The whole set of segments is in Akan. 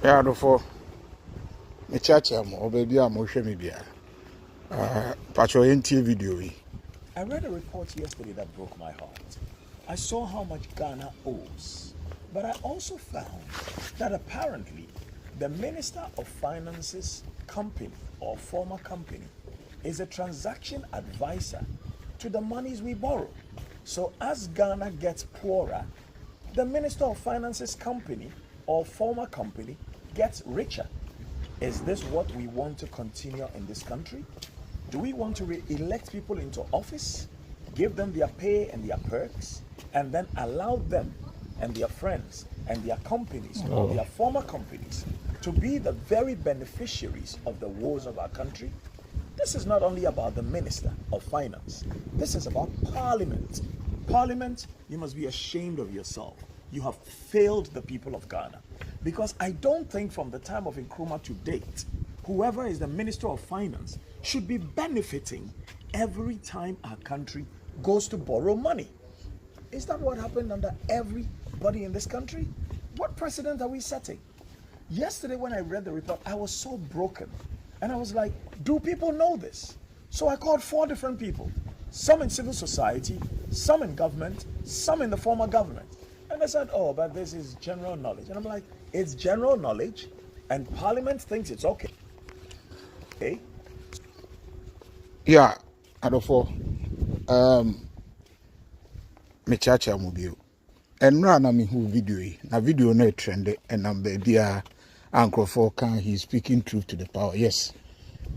Yeah, for me chacha mo baby am o hwe me bia. Patcho enti video yi. I read a report yesterday that broke my heart. I saw how much Ghana owes, but I also found that apparently the Minister of Finance's company or former company is a transaction advisor to the monies we borrow. So as Ghana gets poorer, the Minister of Finance's company or former company gets richer. Is this what we want to continue in this country? Do we want to re-elect people into office, give them their pay and their perks, and then allow them and their friends and their companies or their former companies to be the very beneficiaries of the woes of our country? This is not only about the Minister of Finance. This is about Parliament. Parliament, you must be ashamed of yourself. You have failed the people of Ghana. Because I don't think from the time of Nkrumah to date, whoever is the Minister of Finance should be benefiting every time our country goes to borrow money. Is that what happened under everybody in this country? What precedent are we setting? Yesterday when I read the report, I was so broken. And I was like, do people know this? So I called 4 different people. Some in civil society, some in government, some in the former government. And they said, oh, but this is general knowledge. And I'm like, it's general knowledge and Parliament thinks it's okay. Okay? Yeah, adofo me chacha mo bio. Enra na me hu video yi. Na video no trend and am baby ankrofo kan he speaking truth to the power. Yes.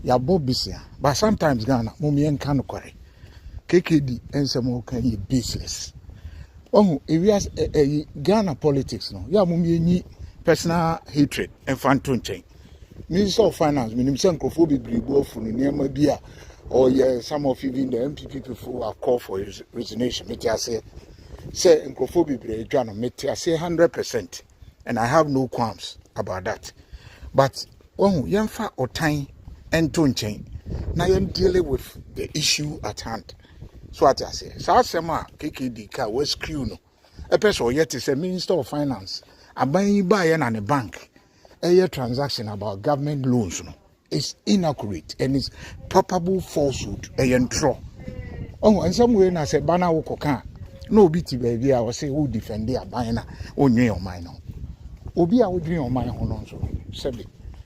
Ya bobisia. But sometimes Ghana mo me enka no kware. KKD ensemo kan ye baseless. Oh, if Ghana politics no. Ya mo me nyi personal hatred and phantom chain. Minister of Finance, Minister Ofori Attah, or yeah, some of even the MPP people have called for his resignation. I say Ofori Attah, I say 100%, and I have no qualms about that. But when you have or time and tone chain, now you're dealing with the issue at hand. So what I say, so I say, KKD car was screw no. A person yet is a Minister of Finance. I buy a bank. A transaction about government loans no, is inaccurate and is probable falsehood. Oh, and somewhere I say bana wokoka. No biti baby, I will say who defend their buying or near your mind. Obi I would dream on my own so.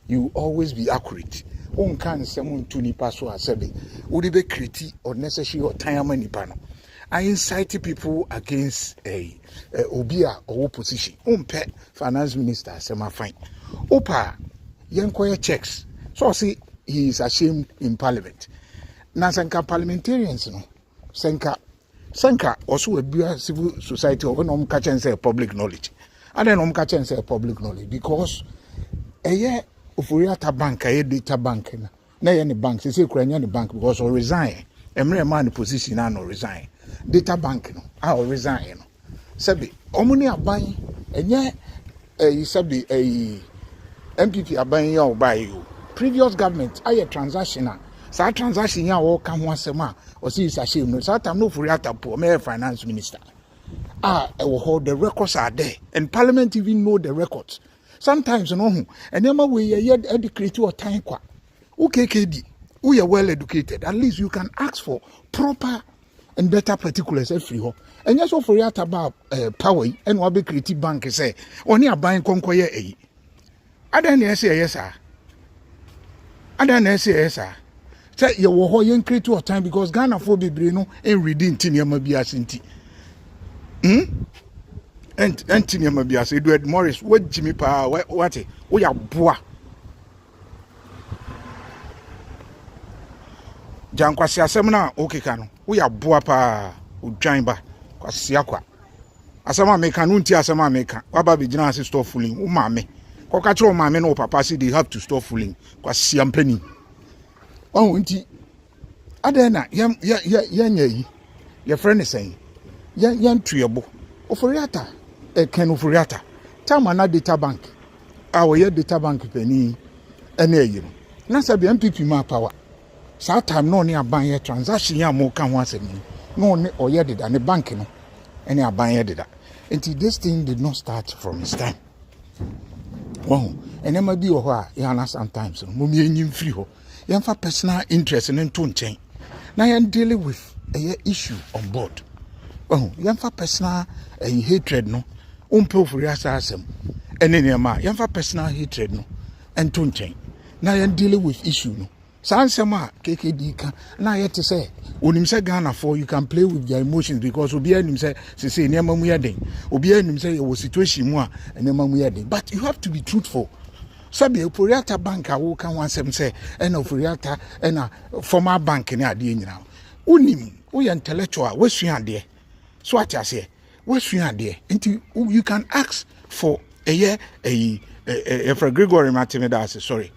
You always be accurate. One can someone to nipa so asebi. Would be criti or necessary or time nipano. I incite people against a Obia or opposition. Pet finance minister sema fine. Opa yenkoye checks. So see he is ashamed in parliament. Na senka parliamentarians no. Senka also a civil society or no catch and say public knowledge. And then catch and say public knowledge because a year Ofori Attah bank a data bank na any bank say Ukrainian bank because or resign. Emre man position and no resign. Data bank no I resign no. Sabi omuni aban enye sabi MPP aban ya obai you. Previous government aye transaction sa transaction ya wo ka ho asema o si shame no sa time no Ofori Attah po me finance minister hold the records are there and parliament even know the records sometimes no ho enema we ye educate or time kwa KKD we are well educated at least you can ask for proper and better particulars every ho and yes Ofori Attah about power and we be create bank say oni aban konkoye eyi adan na say yes sir adan na say yes sir say ye wo ho yen create or time because Ghana for bebre no en reading tinema bi asenti tinema bi ase Edward Morris what Jimmy pa what we are boa Jankwasi asem na okeka no we are boa pa odwan ba kwasi akwa asema meka no nti asema meka waba be gina ase store fooling wo maame koka kire wo maame no papa say they have to stop fooling kwasi ampani oh nti adena ya yi your friend is saying yan tuebo Ofori Attah Ken Ofori Attah tama na data bank we data bank pani ene yi na sabi MPP ma power sa time no ne aban ye transaction ya mo ka ho asem no ne oye deda ne bank no ene aban ye deda until this thing did not start from his time Wow, and then maybe yana sometimes mummy and free ho. Yan for personal interest and tone chain. Now I'm dealing with a issue on board. Oh, yan for personal hatred no. For asasem. And then yan for personal hatred no. And tone chain. Now I'm dealing with issue no. Sansema KKD can now yet to say when him say Ghana for you can play with your emotions because obi him say near mamu yading obi him say your situation more and near mamu yading but you have to be truthful. Sabi Ofori Attah bank a wo kan wansem say and Ofori Attah and a former bank ni ade nyina unim wo intellectual we sua de so what I say we sua de nti you can ask for a for Gregory Martinez sorry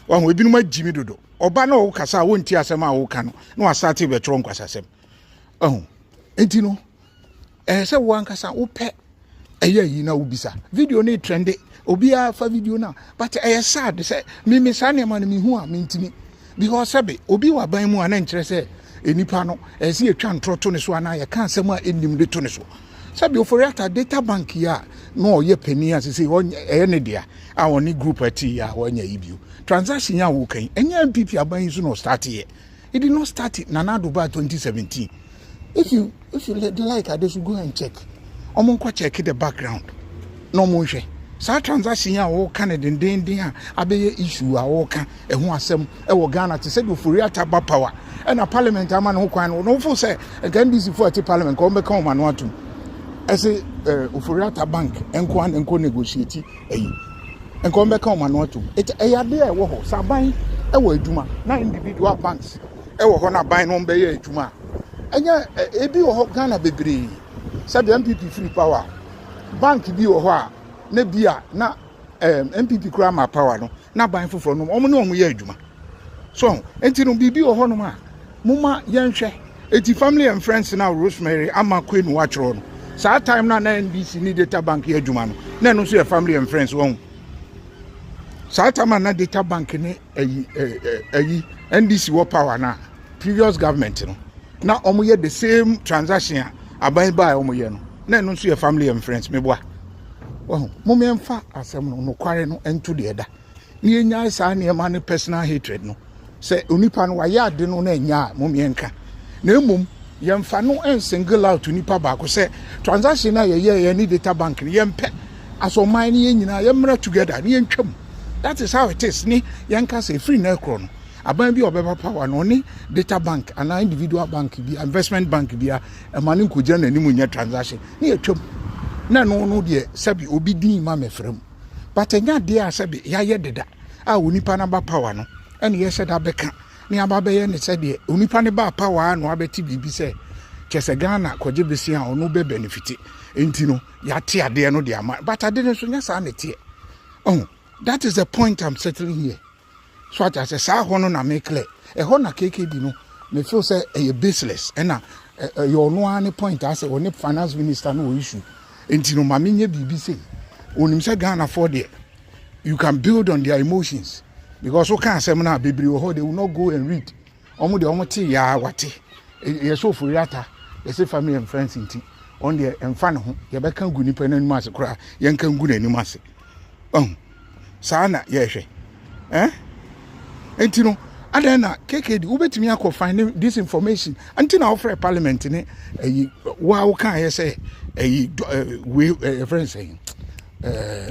one we been my Jimmy dodo oba na wo kasa wonti asem a wo ka no na wasate betro nkwasasem enti no se wo ankasa wo pe yi na wo bisa video na trend obi a fa video na but sad say me sane man me hu a mentini because sabe obi wa ban mu ana nkire se enipa no se etwa ntroto ne so ana ye ka asem a enim de to ne so sabe Ofori Attah data bank ya no ye pani asese ne dia a woni group ati ya wonya ibio transaction ya wo kan enya MPP aban so no start here it did not start it na Dubai 2017 if you like I should go and check omo check the background no mo hwe sa transaction ya wo kan den a abeye issue a wo kan ehu asem e wo Ghana te say Ofori Attah ba power e na parliament ama no kwan no fo say NDC for ati parliament ko be kan ma no atum I say Ofori Attah bank enko negotiate enko be kan ma no atum it eyade e wo ho saban e wo aduma na individual banks e wo ho na ban no be ye aduma enya ebi wo ho Ghana bebre sabi MPP free power bank bi wo ho a na bia na MPP kura ma power no na ban foforo no omo ne omo ye aduma so enti no bibi wo ho no ma muma yenhwe eti family and friends now Rosemary ama queen watchro no sa time na NDC ni data bank ye aduma no na no so family and friends won sa time na data bank ni NDC wo power na previous government no na omo ye the same transaction aban ba omo ye no na no so family and friends me boa oh momemfa asem no kware no ento de eda ni enya sa na ema ne personal hatred no se onipa no waya ade no na enya momenka na emom yemfa no en single out onipa ba ko se transaction na ye ni data bank ni yempe aso man ni nyina yemra together ni yentwam that is how it is ni yenka say free na ekro no aban bi obeba power no ni data bank and individual bank bi investment bank bi a emane nkogya na nimu nya transaction ni etwam na no de sabi obi din ma mefrem but enya de a sabi ya ye deda a onipa na ba power no ene ye seda beka ni ababe ye ne sede onipa ne ba power no abeti bibi se chese Ghana koje besi a ono be benefit enti no ya te ade no de ama but ade ne so nya sa na tie that is the point I'm settling here so I say sa hono na make clear e ho na KKD no me feel say e baseless na your no any point I say oni finance minister no issue enti no mamenye bibi say onim say Ghana for there you can build on their emotions because who can't say na bebri wo they will not go and read omo de omo te ya wate yes Ofori Attah yes family and friends inti on the emfa ne ho ye be kan gu ni pa nanu ase kura ye kan gu nanu ase sa na ye hwe enti no adena KKD ubetimi akọ find this information until now for parliament ni wa kan ye say we friends saying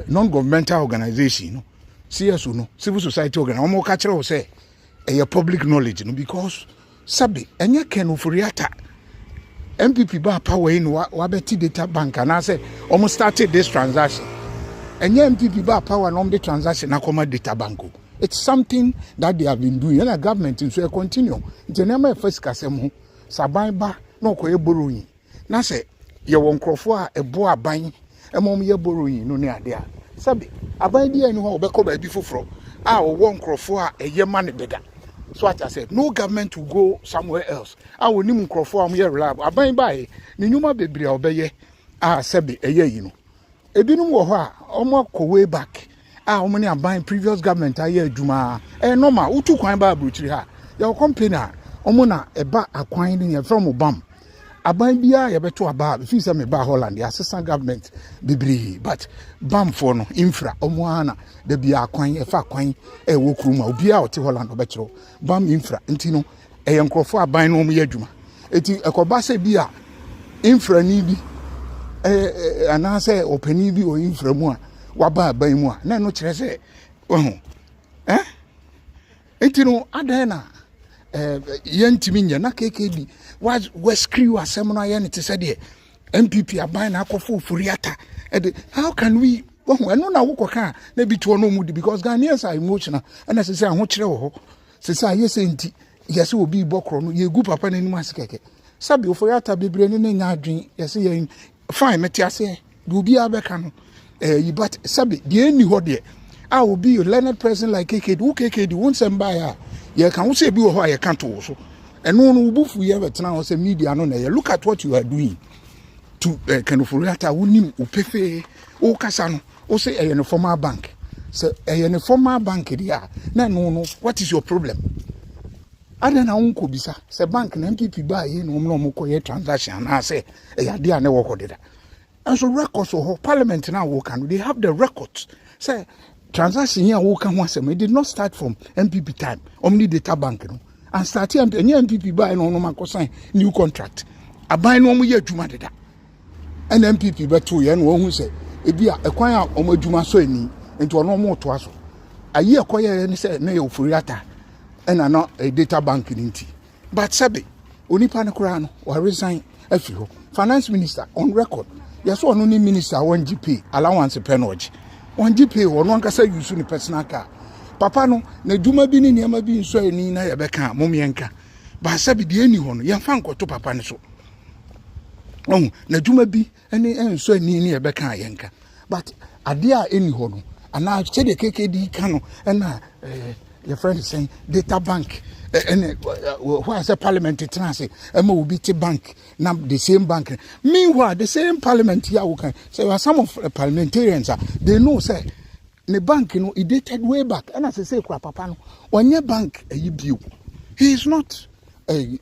non-governmental organization no CSO no civil society organ omo ka kire wo say public knowledge no because sabi enye Ken Ofori Attah MPP ba power in wa beti data bank and I say omo started this transaction enye MPP ba power no the transaction na come data bank. It's something that they have been doing and the government in so continue nti na ma first kasem ho saban ba na okoye borrowing na say ye won krofo a ebo aban emom ye borrowing no ne ade a sabi aban dia ni ho obekọ ba bi foforo a won krofo a eye ma ne bega so I said no government will go somewhere else a wonim krofo am ye reliable aban ba e ni nyuma bebre a obeye a sabi eye yi no ebinum wo ho a omo akọ way back omoni aban previous government aye adwuma normal utu kwan ba abrochiri ha your company omo na eba akwan ni from bam aban bia ye beto aba fi se me ba Holland the assistant government bibiri but bam for no infra omo ana da bia kwan e fa kwan e wo kuruma obi a ote Holland obekiro bam infra nti no e ye nkrofo aban no omo ye adwuma eti ekoba se bia infra ni bi anase opani bi o infra mu a waba aban mu a na no kire se ohu eti no adan na yentimi nya na KKD was screw asem no aye ne te se de MPP aban na akofo Ofori Attah how can we eno na wokoka na bi to no mu because Ghanaians are emotional and as say ho kire wo ho say yes enti yes obi bokro no ye gu papa na nimu asekeke sabi Ofori Attah bebre ne nya adwen yes ye fine meti ase do obi abeka no but sabi de eni ho de a obi learned person like KKD who KKD won't send by her ye kan say bi wo ho ye kan to so eno no bufu ye betena ho say media no na ye look at what you are doing to Ken Ofori Attah wonim upefe o kasa no o say a formal bank say a formal bank dia na no what is your problem ada na unko bisa say bank na MPP ba ye no mo koye transaction na say e dia na wo kodeda and so records of parliament now wo can they have the records say transaction here wo kan ho asem it did not start from MPP time omni data bank no and start MPP ba no makosan new contract aban no mo ye adwuma deda and MPP beto ye no hu say ebi a ekwan a omadwuma so ani enti ono mo to aso ayi ekoye ne say na ye Ofori Attah ena no data bank nti but sabe onipa ne kura no wa resign afiri ho finance minister on record yes ono ni minister won GP allowance penalty on GP ono ankasa use ni personal car papa no na dwuma bi ni niam bi nso ani na ye beka momienka ba sabe de ani ho no ye fa nkoto papa ne so na dwuma bi ene enso ani ne ye beka yenka but ade a eni ho no ana che de KKD ka no na your friend is saying data bank and why is the parliament transit MOBT bank now the same bank meanwhile the same parliament here we can say some of the parliamentarians they know say the bank it dated way back and as I say papa no when your bank he is not a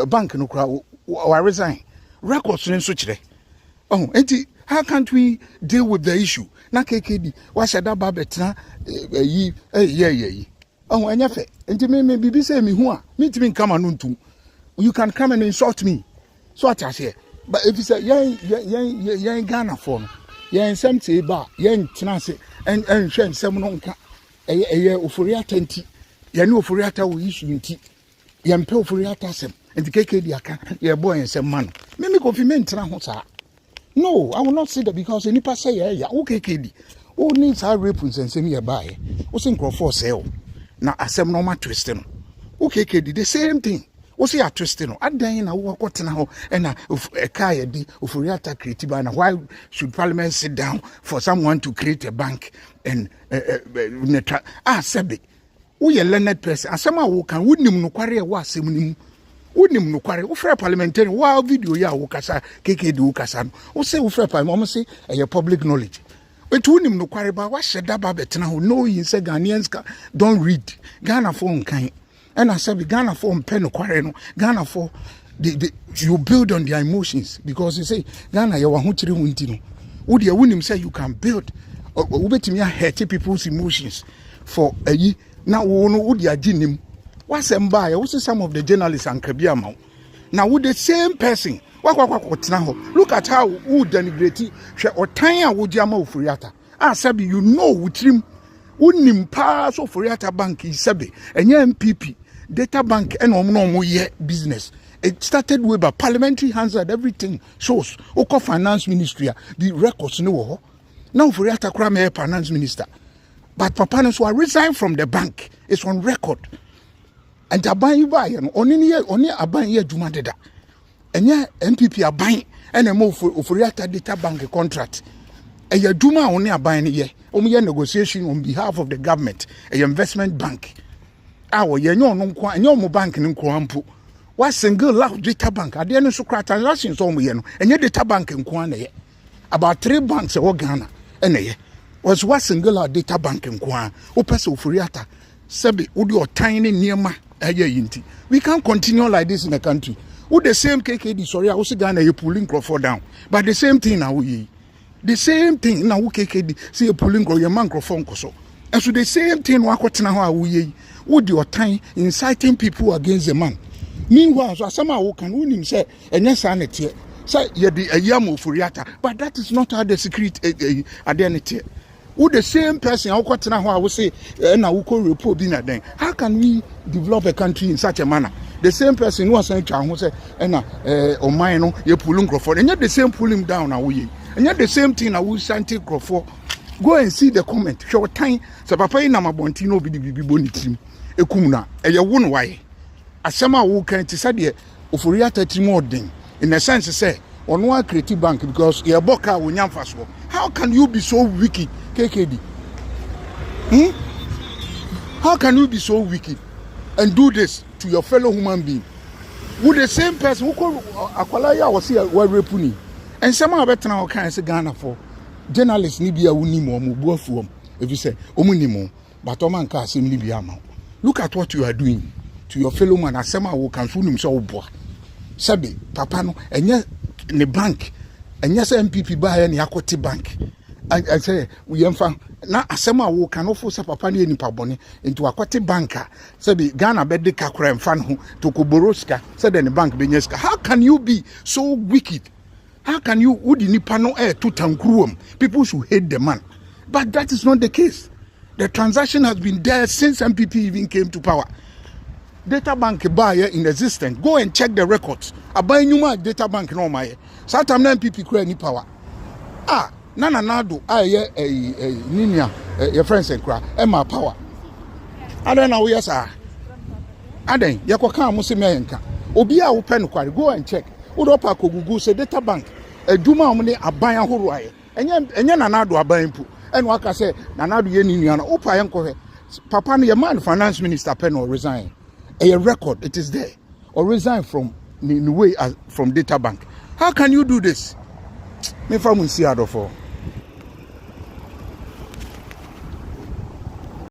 bank no or resign records in such how can't we deal with the issue na KKD why should that babetna anya fe enti me bibi say me hu a me timi come anuntum you can come and insult me so at here but if you say yen Ghana for no yen semte ba yen tena se en hwe nsem no nka eye Ofori Attah nti yen Ofori Attah wo issue nti yen pe Ofori Attah sem enti KKD aka ye boy nsem man me confirm tena ho sa no I will not say that because any person say ya KKD o need our rape nsem ye ba ye o say nkrofo say o na asem no ma twist no KKD the same thing wo say a twist no adan na wo kwotena ho na eka ye di Ofori Attah create by na why should parliament sit down for someone to create a bank and sebe wo ye learned person asem a wo kan wonim no kware wo asem nim wonim no kware wo frɛ parliamentarian wo video ya wo kasa KKD wo kasa no wo say wo frɛ parliament mo say e public knowledge but unim no kware ba wa sheda ba betena ho no yin say Ghanaians don't read Ghana for nkan and I said Ghana for pen no kware no Ghana for you build on their emotions because you say Ghana ye wa ho kire ho nti no wo de unim say you can build wo betimi hurt people's emotions for ayi na wo no wo de aginim wasem ba ye wo some of the journalists and kabia ma now with the same person look at how who denigrate otan a wo diama Ofori Attah sabi you know witrim unim pa so Ofori Attah bank sabi enye MPP data bank and omo ye business it started with a parliamentary hazard everything shows oko finance ministry the records no wo now Ofori Attah kra me finance minister but papa no so I resign from the bank it's on record and aban you buy no oni aban ye adwuma deda enye MPP aban ene mo Ofori Attah data bank contract eye adwuma oni aban ne ye omo negotiation on behalf of the government a investment bank awo ye nyo no nko enye omo bank ne nko ampo wa single loud data bank ade ne so kra transactions omo ye no enye data bank nko na ye about 3 banks e wo Ghana ene ye was wa single loud data bank nko a o pese Ofori Attah sebe wo de otan ne niema aye yinti we can't continue like this in the country Who the same KKD, sorry, I was Ghana, you pulling Crawford down. But the same thing now, the same thing now, KKD, see you pulling your man Crawford. And so the same thing, what now, would your time inciting people against the man. Meanwhile, so somehow can win him say, and yes, sanity. Say, you're the Ken Ofori Attah, but that is not how the secret identity. Who the same person, I will say, and I will call report dinner then. How can we develop a country in such a manner? The same person who was saying, who say, and oh my no, you're pulling Crawford, and yet the same pull him down away. And yet the same thing I will send Crawford. Go and see the comment. Short time, so papa in Namabontino be the biboni team. A kumna, a ya won why. As some who can to say, Ofori Attah more thing. In a sense, say, on one creative bank because your boka will yam fast. How can you be so wicked, KKD? How can you be so wicked and do this to your fellow human being? With the same person who called Akwalaya was here, were repuni. And somehow better now can say Ghana for journalists Nibia Unimo, Mubuafuum, if you say Omunimo, but Oman Kasim Nibiama. Look at what you are doing to your fellow man as someone who can fool himself. Sabi, Papa no, and yet in the bank, and yes, MPP buy any equity bank. I say, we am found now as someone who can offer Papa any paboni into equity banker. Sabi, Ghana bed the Kakra and fan who to Kuboroska, said in the bank Benyeska. How can you be so wicked? How can you, would you pano air to Tankruum? People should hate the man. But that is not the case. The transaction has been there since MPP even came to power. Data bank buyer in existence. Go and check the records. I buy new data bank no my. Sometimes MPP create any power. Nana nado ninia your friends and cry. Emma power. I don't know yes sir. Aden yakoka mo se meyenka. Obi a open kware go and check. Udopa ko Google say data bank. Aduma omne aban ahoro aye. Enye nanado aban pu. Eno aka say nanado ye ninia na opa yenko papa no your man finance minister pen or resign. A record, it is there. Or resign from the way from data bank. How can you do this? Me from Seattle for.